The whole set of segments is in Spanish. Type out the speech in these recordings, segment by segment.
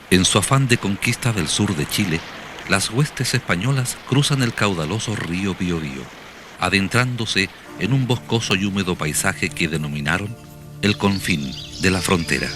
En su afán de conquista del sur de Chile, las huestes españolas cruzan el caudaloso río Biobío, adentrándose en un boscoso y húmedo paisaje que denominaron el confín de la frontera.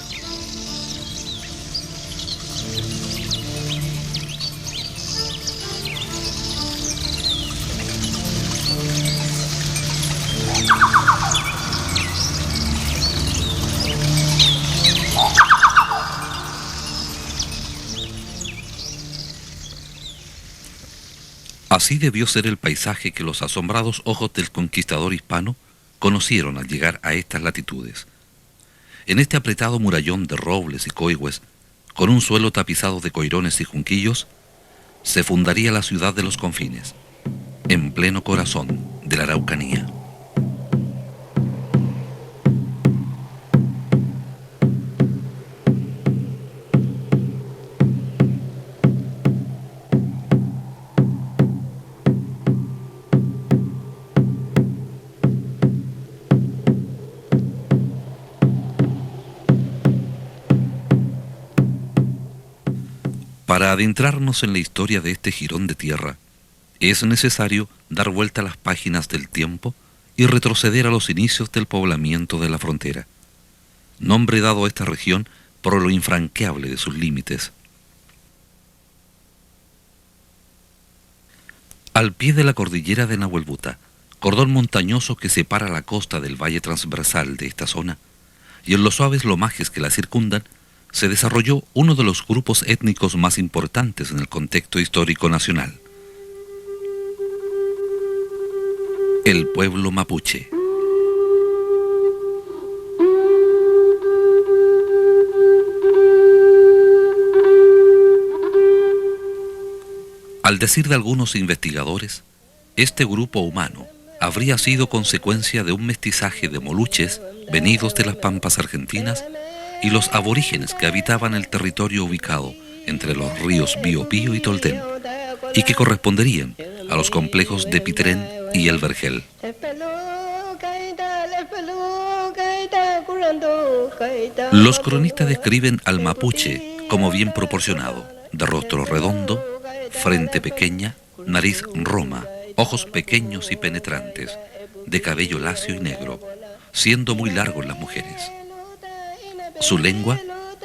Así debió ser el paisaje que los asombrados ojos del conquistador hispano conocieron al llegar a estas latitudes. En este apretado murallón de robles y coigües, con un suelo tapizado de coirones y junquillos, se fundaría la ciudad de los confines, en pleno corazón de la Araucanía. Para adentrarnos en la historia de este jirón de tierra, es necesario dar vuelta a las páginas del tiempo y retroceder a los inicios del poblamiento de la frontera, nombre dado a esta región por lo infranqueable de sus límites. Al pie de la cordillera de Nahuelbuta, cordón montañoso que separa la costa del valle transversal de esta zona, y en los suaves lomajes que la circundan, se desarrolló uno de los grupos étnicos más importantes en el contexto histórico nacional: el pueblo mapuche. Al decir de algunos investigadores, este grupo humano habría sido consecuencia de un mestizaje de moluches venidos de las pampas argentinas y los aborígenes que habitaban el territorio ubicado entre los ríos Biobío y Tolten, y que corresponderían a los complejos de Pitrén y el Vergel. Los cronistas describen al mapuche como bien proporcionado, de rostro redondo, frente pequeña, nariz roma, ojos pequeños y penetrantes, de cabello lacio y negro, siendo muy largo en las mujeres. Su lengua,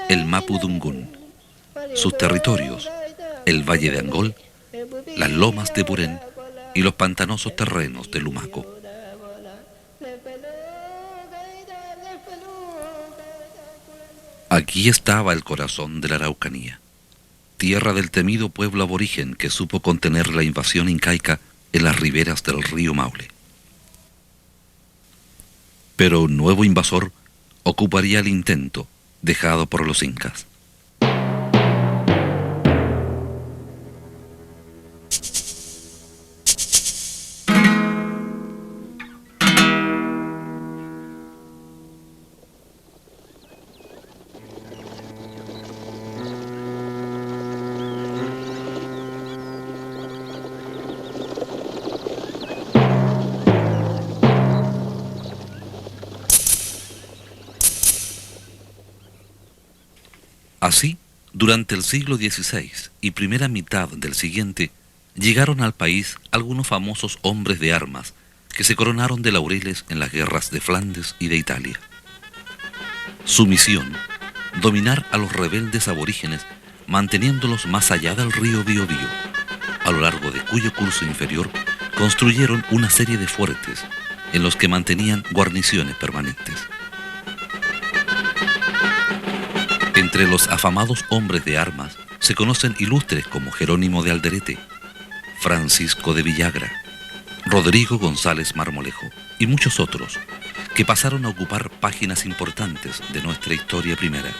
el mapudungún. Sus territorios, el valle de Angol, las lomas de Purén y los pantanosos terrenos de Lumaco. Aquí estaba el corazón de la Araucanía, tierra del temido pueblo aborigen que supo contener la invasión incaica en las riberas del río Maule. Pero un nuevo invasor ocuparía el intento dejado por los incas. Así, durante el siglo XVI y primera mitad del siguiente, llegaron al país algunos famosos hombres de armas que se coronaron de laureles en las guerras de Flandes y de Italia. Su misión, dominar a los rebeldes aborígenes, manteniéndolos más allá del río Biobío, a lo largo de cuyo curso inferior construyeron una serie de fuertes en los que mantenían guarniciones permanentes. Entre los afamados hombres de armas se conocen ilustres como Jerónimo de Alderete, Francisco de Villagra, Rodrigo González Marmolejo y muchos otros, que pasaron a ocupar páginas importantes de nuestra historia primera.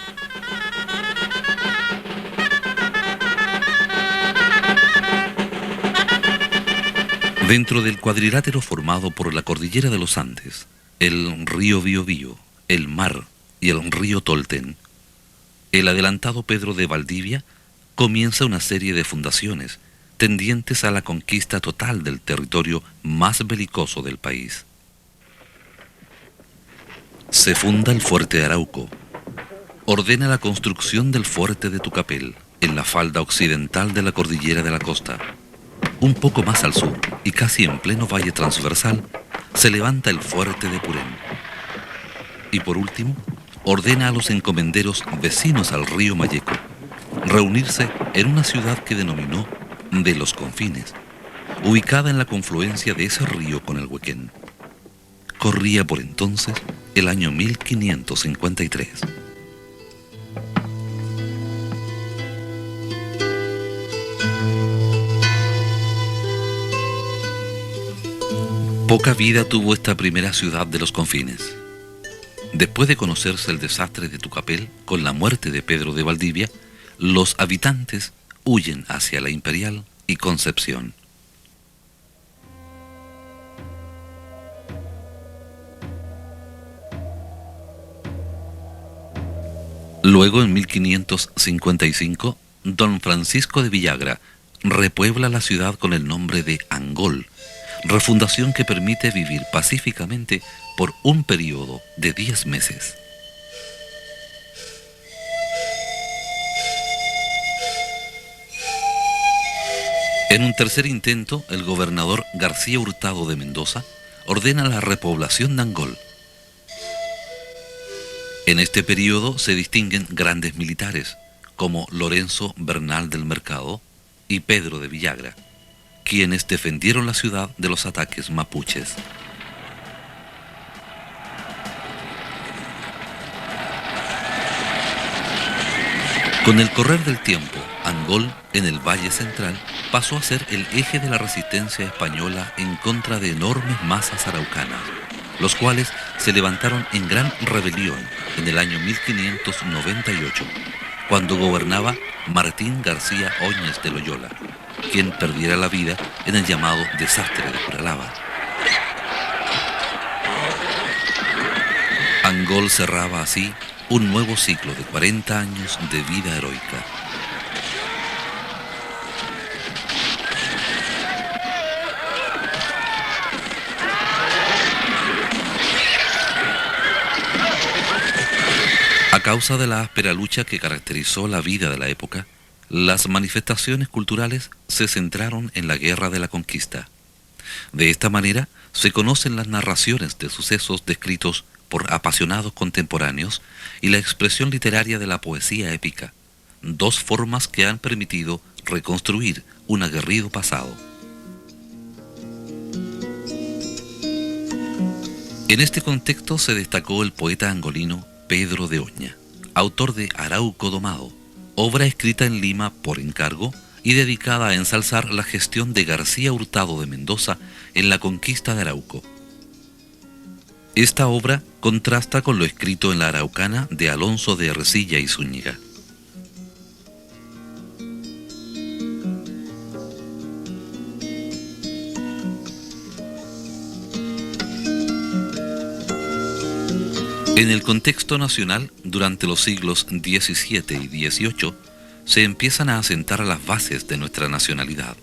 Dentro del cuadrilátero formado por la cordillera de los Andes, el río Biobío, el mar y el río Tolten, el adelantado Pedro de Valdivia comienza una serie de fundaciones tendientes a la conquista total del territorio más belicoso del país. Se funda el fuerte de Arauco, ordena la construcción del fuerte de Tucapel, en la falda occidental de la cordillera de la costa. Un poco más al sur, y casi en pleno valle transversal, se levanta el fuerte de Purén. Y por último, ordena a los encomenderos vecinos al río Mayeco reunirse en una ciudad que denominó de los Confines, ubicada en la confluencia de ese río con el Huequén. Corría por entonces el año 1553. Poca vida tuvo esta primera ciudad de los Confines. Después de conocerse el desastre de Tucapel con la muerte de Pedro de Valdivia, los habitantes huyen hacia la Imperial y Concepción. Luego, en 1555, don Francisco de Villagra repuebla la ciudad con el nombre de Angol, refundación que permite vivir pacíficamente por un periodo de 10 meses. En un tercer intento, el gobernador García Hurtado de Mendoza ordena la repoblación de Angol. En este periodo se distinguen grandes militares, como Lorenzo Bernal del Mercado y Pedro de Villagra, quienes defendieron la ciudad de los ataques mapuches. Con el correr del tiempo, Angol, en el Valle Central, pasó a ser el eje de la resistencia española en contra de enormes masas araucanas, los cuales se levantaron en gran rebelión en el año 1598, cuando gobernaba Martín García Óñez de Loyola, quien perdiera la vida en el llamado desastre de Curalaba. Angol cerraba así un nuevo ciclo de 40 años de vida heroica. A causa de la áspera lucha que caracterizó la vida de la época, las manifestaciones culturales se centraron en la Guerra de la Conquista. De esta manera se conocen las narraciones de sucesos descritos por apasionados contemporáneos y la expresión literaria de la poesía épica, dos formas que han permitido reconstruir un aguerrido pasado. En este contexto se destacó el poeta angolino Pedro de Oña, autor de Arauco Domado, obra escrita en Lima por encargo y dedicada a ensalzar la gestión de García Hurtado de Mendoza en la conquista de Arauco. Esta obra contrasta con lo escrito en la Araucana de Alonso de Ercilla y Zúñiga. En el contexto nacional, durante los siglos XVII y XVIII, se empiezan a asentar las bases de nuestra nacionalidad.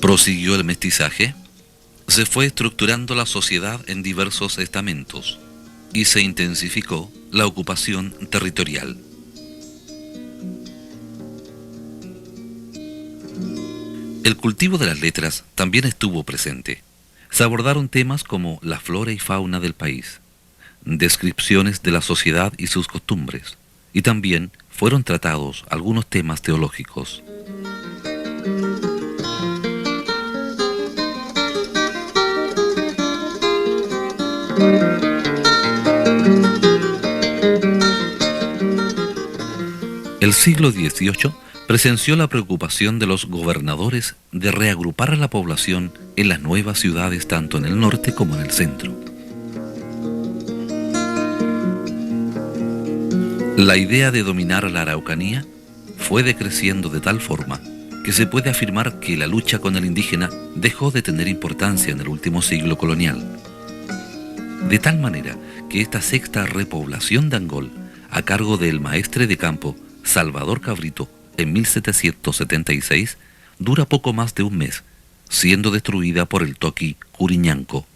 Prosiguió el mestizaje, se fue estructurando la sociedad en diversos estamentos y se intensificó la ocupación territorial. El cultivo de las letras también estuvo presente. Se abordaron temas como la flora y fauna del país, descripciones de la sociedad y sus costumbres, y también fueron tratados algunos temas teológicos. El siglo XVIII presenció la preocupación de los gobernadores de reagrupar a la población en las nuevas ciudades tanto en el norte como en el centro. La idea de dominar la Araucanía fue decreciendo de tal forma que se puede afirmar que la lucha con el indígena dejó de tener importancia en el último siglo colonial. De tal manera que esta sexta repoblación de Angol, a cargo del maestre de campo Salvador Cabrito, en 1776, dura poco más de un mes, siendo destruida por el toqui Curiñanco.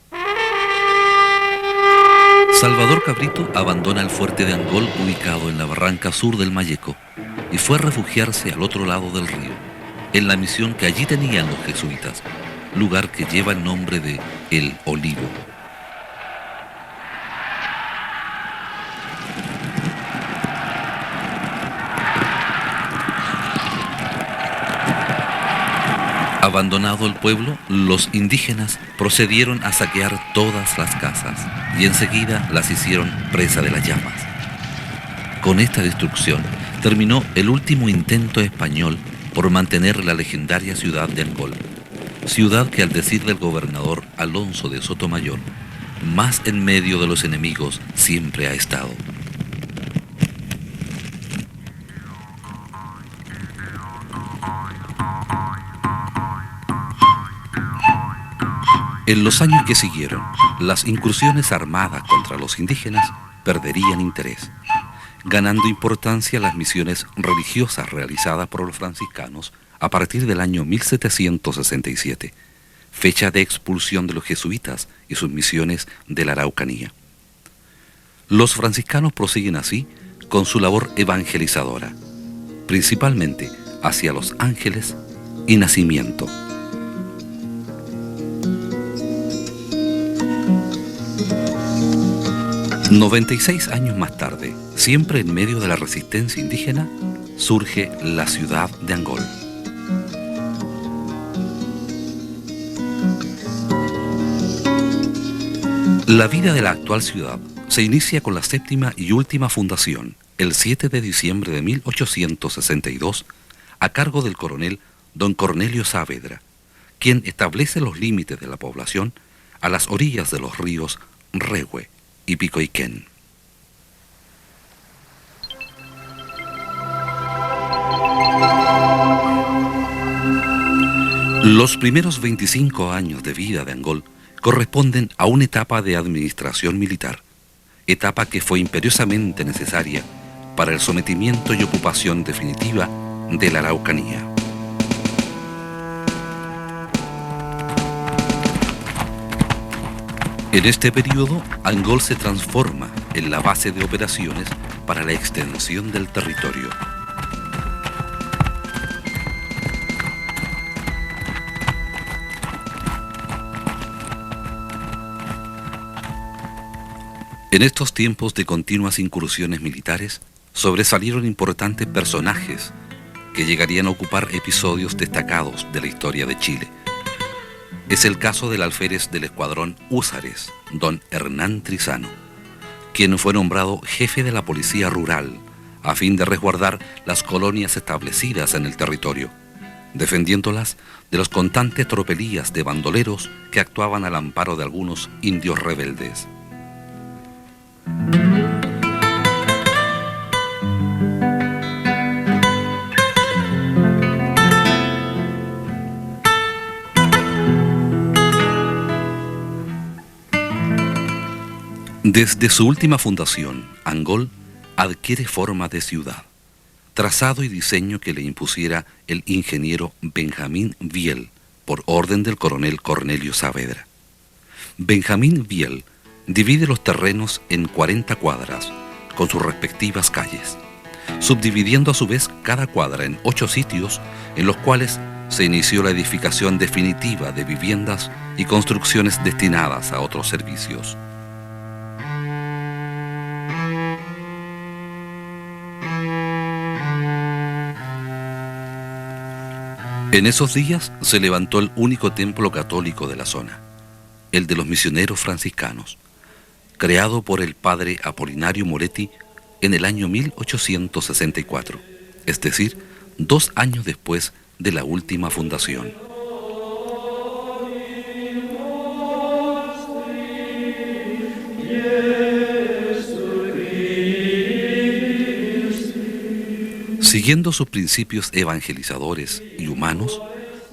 Salvador Cabrito abandona el fuerte de Angol ubicado en la barranca sur del Mayeco y fue a refugiarse al otro lado del río, en la misión que allí tenían los jesuitas, lugar que lleva el nombre de El Olivo. Abandonado el pueblo, los indígenas procedieron a saquear todas las casas y enseguida las hicieron presa de las llamas. Con esta destrucción terminó el último intento español por mantener la legendaria ciudad de Angol, ciudad que, al decir del gobernador Alonso de Sotomayor, más en medio de los enemigos siempre ha estado. En los años que siguieron, las incursiones armadas contra los indígenas perderían interés, ganando importancia las misiones religiosas realizadas por los franciscanos a partir del año 1767, fecha de expulsión de los jesuitas y sus misiones de la Araucanía. Los franciscanos prosiguen así con su labor evangelizadora, principalmente hacia Los Ángeles y Nacimiento. «96 años más tarde, siempre en medio de la resistencia indígena, surge la ciudad de Angol. La vida de la actual ciudad se inicia con la séptima y última fundación, el 7 de diciembre de 1862, a cargo del coronel don Cornelio Saavedra, quien establece los límites de la población a las orillas de los ríos Rehue y Picoiquén. Los primeros 25 años de vida de Angol corresponden a una etapa de administración militar, etapa que fue imperiosamente necesaria para el sometimiento y ocupación definitiva de la Araucanía. En este periodo, Angol se transforma en la base de operaciones para la extensión del territorio. En estos tiempos de continuas incursiones militares, sobresalieron importantes personajes que llegarían a ocupar episodios destacados de la historia de Chile. Es el caso del alférez del escuadrón Húsares, don Hernán Trizano, quien fue nombrado jefe de la policía rural a fin de resguardar las colonias establecidas en el territorio, defendiéndolas de los constantes tropelías de bandoleros que actuaban al amparo de algunos indios rebeldes. Desde su última fundación, Angol adquiere forma de ciudad, trazado y diseño que le impusiera el ingeniero Benjamín Viel, por orden del coronel Cornelio Saavedra. Benjamín Viel divide los terrenos en 40 cuadras, con sus respectivas calles, subdividiendo a su vez cada cuadra en 8 sitios en los cuales se inició la edificación definitiva de viviendas y construcciones destinadas a otros servicios. En esos días se levantó el único templo católico de la zona, el de los misioneros franciscanos, creado por el padre Apolinario Moretti en el año 1864, es decir, 2 años después de la última fundación. Siguiendo sus principios evangelizadores y humanos,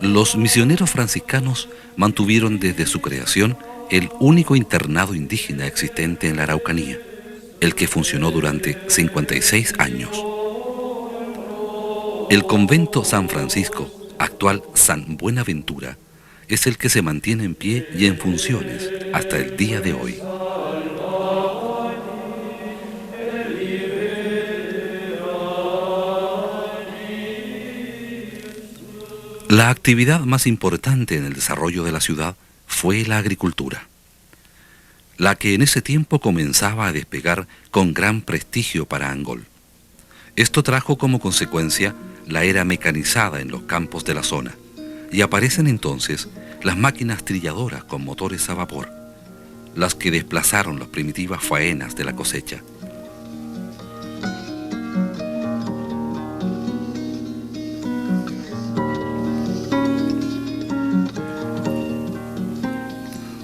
los misioneros franciscanos mantuvieron desde su creación el único internado indígena existente en la Araucanía, el que funcionó durante 56 años. El convento San Francisco, actual San Buenaventura, es el que se mantiene en pie y en funciones hasta el día de hoy. La actividad más importante en el desarrollo de la ciudad fue la agricultura, la que en ese tiempo comenzaba a despegar con gran prestigio para Angol. Esto trajo como consecuencia la era mecanizada en los campos de la zona, y aparecen entonces las máquinas trilladoras con motores a vapor, las que desplazaron las primitivas faenas de la cosecha.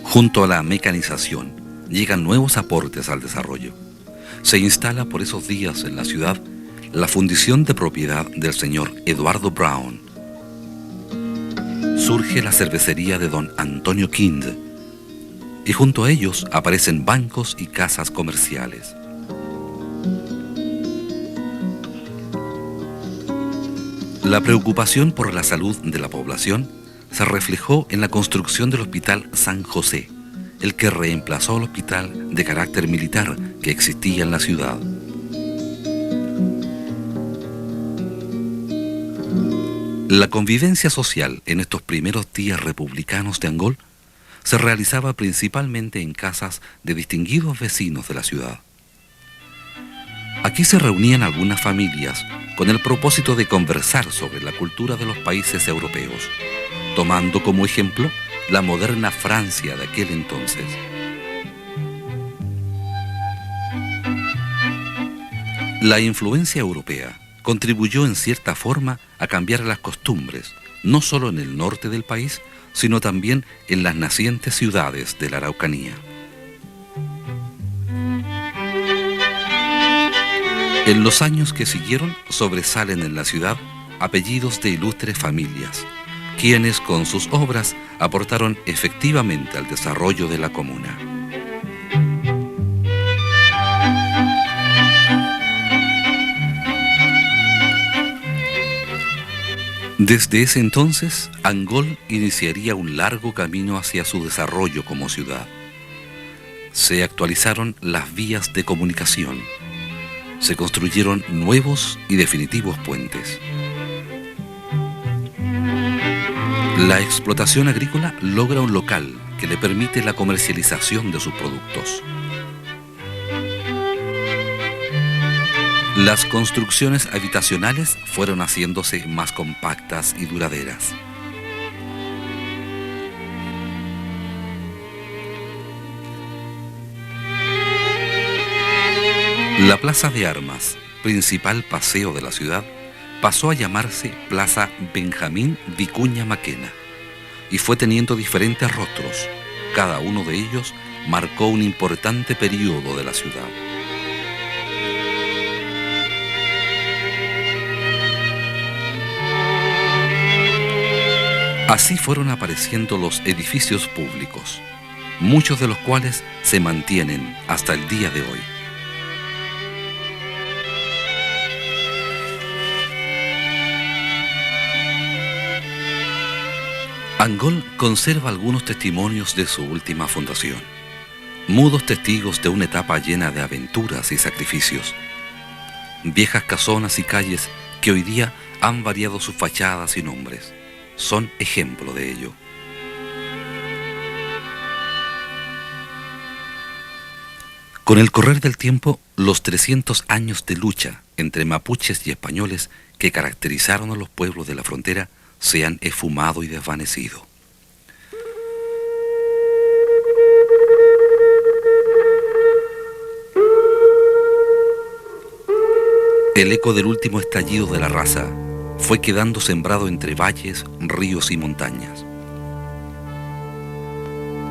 Junto a la mecanización, llegan nuevos aportes al desarrollo. Se instala por esos días en la ciudad la fundición de propiedad del señor Eduardo Brown. Surge la cervecería de don Antonio Kind, y junto a ellos aparecen bancos y casas comerciales. La preocupación por la salud de la población se reflejó en la construcción del Hospital San José, el que reemplazó al hospital de carácter militar que existía en la ciudad. La convivencia social en estos primeros días republicanos de Angol se realizaba principalmente en casas de distinguidos vecinos de la ciudad. Aquí se reunían algunas familias con el propósito de conversar sobre la cultura de los países europeos, tomando como ejemplo la moderna Francia de aquel entonces. La influencia europea contribuyó en cierta forma a cambiar las costumbres, no solo en el norte del país, sino también en las nacientes ciudades de la Araucanía. En los años que siguieron sobresalen en la ciudad apellidos de ilustres familias, quienes con sus obras aportaron efectivamente al desarrollo de la comuna. Desde ese entonces, Angol iniciaría un largo camino hacia su desarrollo como ciudad. Se actualizaron las vías de comunicación, se construyeron nuevos y definitivos puentes. La explotación agrícola logra un local que le permite la comercialización de sus productos. Las construcciones habitacionales fueron haciéndose más compactas y duraderas. La Plaza de Armas, principal paseo de la ciudad, pasó a llamarse Plaza Benjamín Vicuña Maquena y fue teniendo diferentes rostros. Cada uno de ellos marcó un importante periodo de la ciudad. Así fueron apareciendo los edificios públicos, muchos de los cuales se mantienen hasta el día de hoy. Angol conserva algunos testimonios de su última fundación, mudos testigos de una etapa llena de aventuras y sacrificios. Viejas casonas y calles que hoy día han variado sus fachadas y nombres, son ejemplo de ello. Con el correr del tiempo, los 300 años de lucha entre mapuches y españoles que caracterizaron a los pueblos de la frontera se han esfumado y desvanecido. El eco del último estallido de la raza fue quedando sembrado entre valles, ríos y montañas.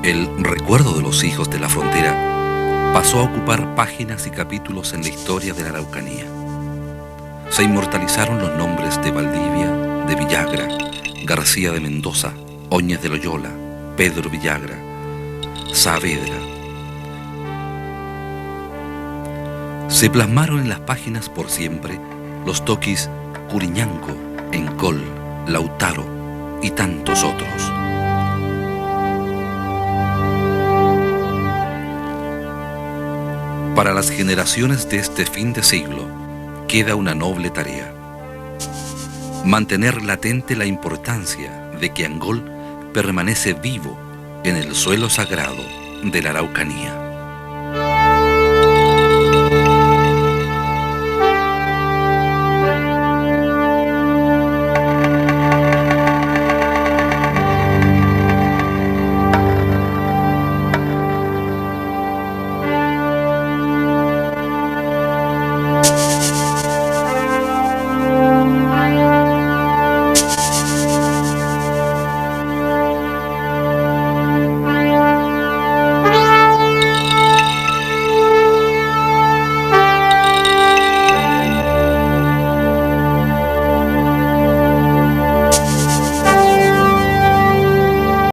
El recuerdo de los hijos de la frontera pasó a ocupar páginas y capítulos en la historia de la Araucanía. Se inmortalizaron los nombres de Valdivia, de Villagra, García de Mendoza, Óñez de Loyola, Pedro Villagra, Saavedra. Se plasmaron en las páginas por siempre los toquis Curiñanco, Encol, Lautaro y tantos otros. Para las generaciones de este fin de siglo queda una noble tarea: mantener latente la importancia de que Angol permanece vivo en el suelo sagrado de la Araucanía.